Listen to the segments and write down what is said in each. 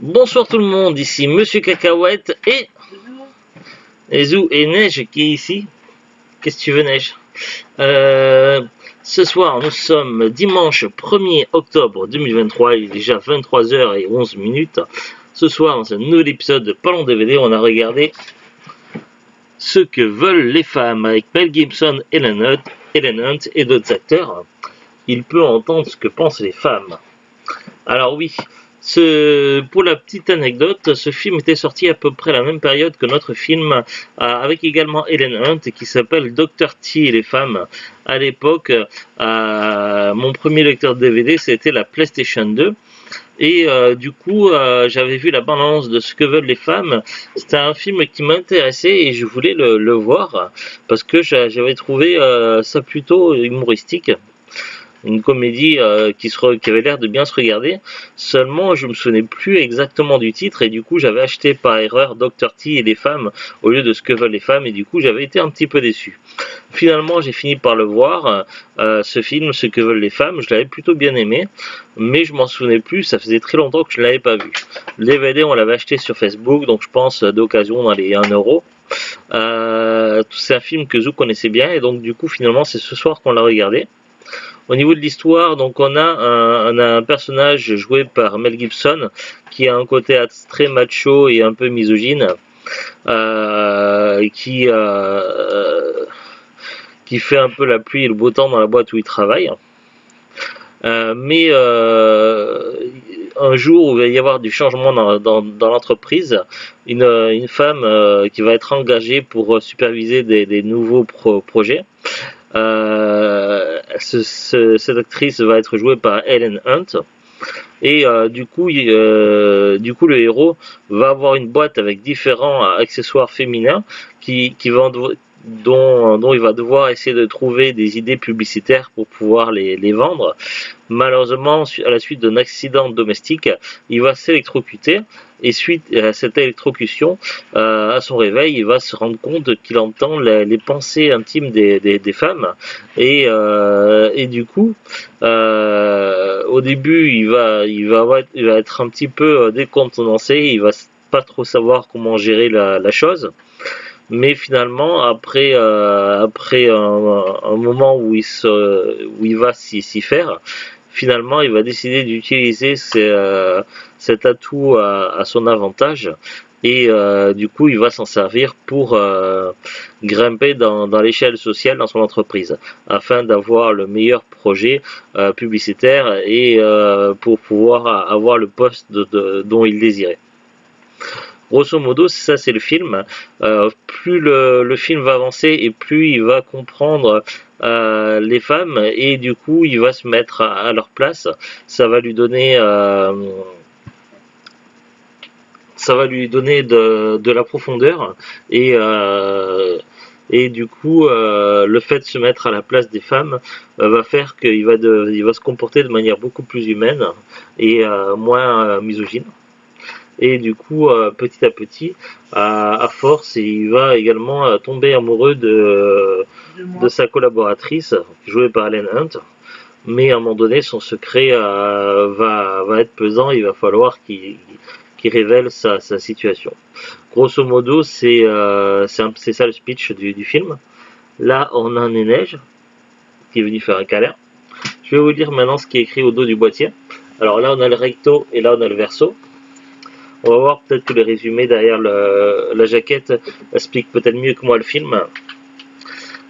Bonsoir tout le monde, ici Monsieur Cacahuète et Zou et Neige qui est ici. Qu'est-ce que tu veux, Neige? Ce soir, nous sommes dimanche 1er octobre 2023, il est déjà 23h11. Ce soir, dans un nouvel épisode de Parlons DVD, on a regardé Ce que veulent les femmes avec Mel Gibson, Helen Hunt et d'autres acteurs. Il peut entendre ce que pensent les femmes. Alors oui, pour la petite anecdote, ce film était sorti à peu près à la même période que notre film avec également Helen Hunt qui s'appelle Dr. T et les femmes. À l'époque, mon premier lecteur de DVD c'était la PlayStation 2. Et du coup, j'avais vu la bande-annonce de Ce que veulent les femmes. C'était un film qui m'intéressait et je voulais le voir parce que j'avais trouvé ça plutôt humoristique. Une comédie qui avait l'air de bien se regarder, seulement je me souvenais plus exactement du titre et du coup j'avais acheté par erreur Dr. T et les femmes au lieu de Ce que veulent les femmes et du coup j'avais été un petit peu déçu. Finalement j'ai fini par le voir, ce film Ce que veulent les femmes, je l'avais plutôt bien aimé, mais je m'en souvenais plus, ça faisait très longtemps que je ne l'avais pas vu. Le DVD on l'avait acheté sur Facebook, donc je pense d'occasion dans les 1€. C'est un film que Zou connaissait bien et donc du coup finalement c'est ce soir qu'on l'a regardé. Au niveau de l'histoire, donc on a un personnage joué par Mel Gibson qui a un côté très macho et un peu misogyne, qui fait un peu la pluie et le beau temps dans la boîte où il travaille. Mais un jour où il va y avoir du changement dans l'entreprise, une femme qui va être engagée pour superviser des nouveaux projets. Cette actrice va être jouée par Helen Hunt et du coup le héros va avoir une boîte avec différents accessoires féminins dont il va devoir essayer de trouver des idées publicitaires pour pouvoir les vendre. Malheureusement, à la suite d'un accident domestique, il va s'électrocuter et suite à cette électrocution, à son réveil, il va se rendre compte qu'il entend les pensées intimes des femmes et du coup, au début, il va être un petit peu décontenancé, il va pas trop savoir comment gérer la chose. Mais finalement, après un moment où il va s'y faire, finalement, il va décider d'utiliser cet atout à son avantage et du coup, il va s'en servir pour grimper dans l'échelle sociale dans son entreprise afin d'avoir le meilleur projet publicitaire et pour pouvoir avoir le poste dont il désirait. Grosso modo, ça c'est le film. Plus le film va avancer et plus il va comprendre les femmes et du coup il va se mettre à leur place. Ça va lui donner de la profondeur et du coup le fait de se mettre à la place des femmes va faire qu'il va se comporter de manière beaucoup plus humaine et moins misogyne. Et du coup, petit à petit, à force, il va également tomber amoureux de sa collaboratrice, jouée par Helen Hunt. Mais à un moment donné, son secret va être pesant, il va falloir qu'il révèle sa situation. Grosso modo, c'est ça le speech du film. Là, on a un Neige qui est venu faire un câlin. Je vais vous dire maintenant ce qui est écrit au dos du boîtier. Alors là, on a le recto et là, on a le verso. On va voir peut-être que les résumés derrière la jaquette expliquent peut-être mieux que moi le film.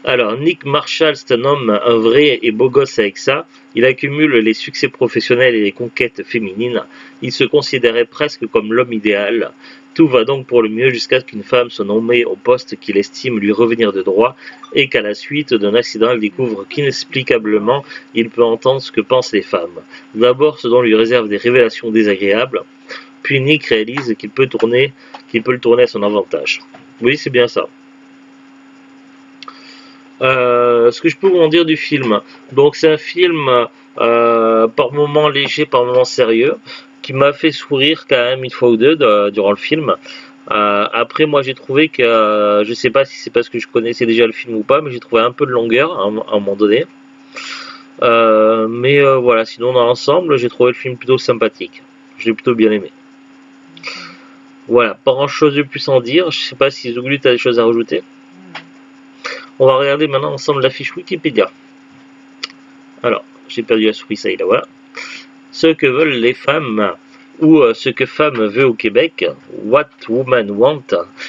Alors, Nick Marshall, c'est un homme, un vrai et beau gosse avec ça. Il accumule les succès professionnels et les conquêtes féminines. Il se considérait presque comme l'homme idéal. Tout va donc pour le mieux jusqu'à ce qu'une femme soit nommée au poste qu'il estime lui revenir de droit et qu'à la suite d'un accident, il découvre qu'inexplicablement, il peut entendre ce que pensent les femmes. D'abord, ce dont lui réserve des révélations désagréables. Puis Nick réalise qu'il peut le tourner à son avantage. Oui, c'est bien ça. Ce que je peux vous en dire du film. Donc c'est un film par moments léger, par moments sérieux, qui m'a fait sourire quand même une fois ou deux durant le film. Après moi j'ai trouvé que, je sais pas si c'est parce que je connaissais déjà le film ou pas, mais j'ai trouvé un peu de longueur à un moment donné. Mais voilà, sinon dans l'ensemble j'ai trouvé le film plutôt sympathique. Je l'ai plutôt bien aimé. Voilà, pas grand chose de plus à en dire. Je sais pas si Zouglu a des choses à rajouter. On va regarder maintenant ensemble la fiche Wikipédia. Alors, j'ai perdu la souris, ça y est, là, voilà. Ce que veulent les femmes, ou ce que femme veut au Québec, What Woman Want,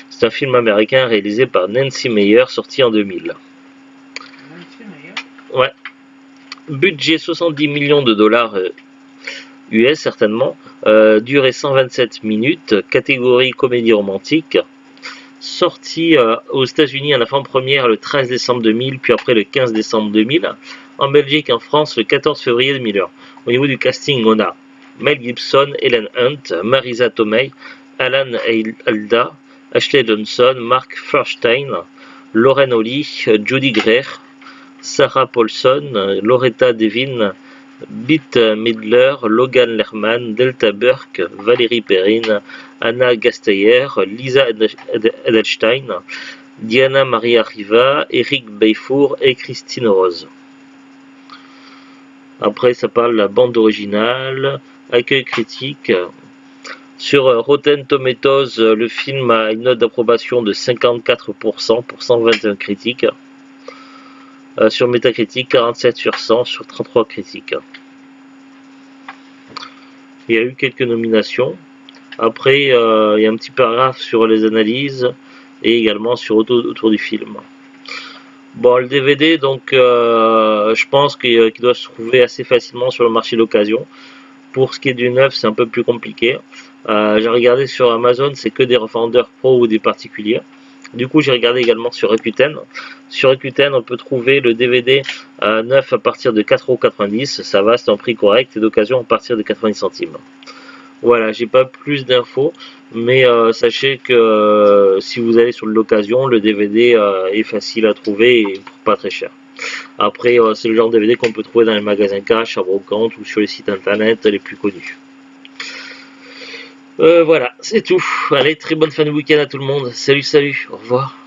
c'est un film américain réalisé par Nancy Meyer, sorti en 2000. Ouais. Budget 70 millions de dollars US, certainement. Durée 127 minutes, catégorie comédie romantique. Sorti aux États-Unis en avant-première le 13 décembre 2000, puis après le 15 décembre 2000. En Belgique et en France le 14 février 2001. Au niveau du casting, on a Mel Gibson, Helen Hunt, Marisa Tomei, Alan Alda, Ashley Johnson, Mark Furstein, Lauren Holly, Judy Greer, Sarah Paulson, Loretta Devine, Bette Midler, Logan Lerman, Delta Burke, Valérie Perrine, Anna Gasteyer, Lisa Edelstein, Diana Maria Riva, Eric Bayfour et Christine Rose. Après, ça parle de la bande originale, accueil critique. Sur Rotten Tomatoes, le film a une note d'approbation de 54% pour 121 critiques. Sur Metacritic, 47 sur 100 sur 33 critiques. Il y a eu quelques nominations. Après, il y a un petit paragraphe sur les analyses et également sur autour du film. Bon, le DVD, donc, je pense qu'il doit se trouver assez facilement sur le marché d'occasion. Pour ce qui est du neuf, c'est un peu plus compliqué. J'ai regardé sur Amazon, c'est que des revendeurs pro ou des particuliers. Du coup, j'ai regardé également sur Rakuten. Sur Rakuten, on peut trouver le DVD neuf à partir de 4,90 €. Ça va, c'est un prix correct, et d'occasion à partir de 90 centimes. Voilà, j'ai pas plus d'infos, mais sachez que si vous allez sur l'occasion, le DVD est facile à trouver et pour pas très cher. Après, c'est le genre de DVD qu'on peut trouver dans les magasins cash, à brocante ou sur les sites internet les plus connus. Voilà, c'est tout. Allez, très bonne fin de week-end à tout le monde. Salut, salut, au revoir.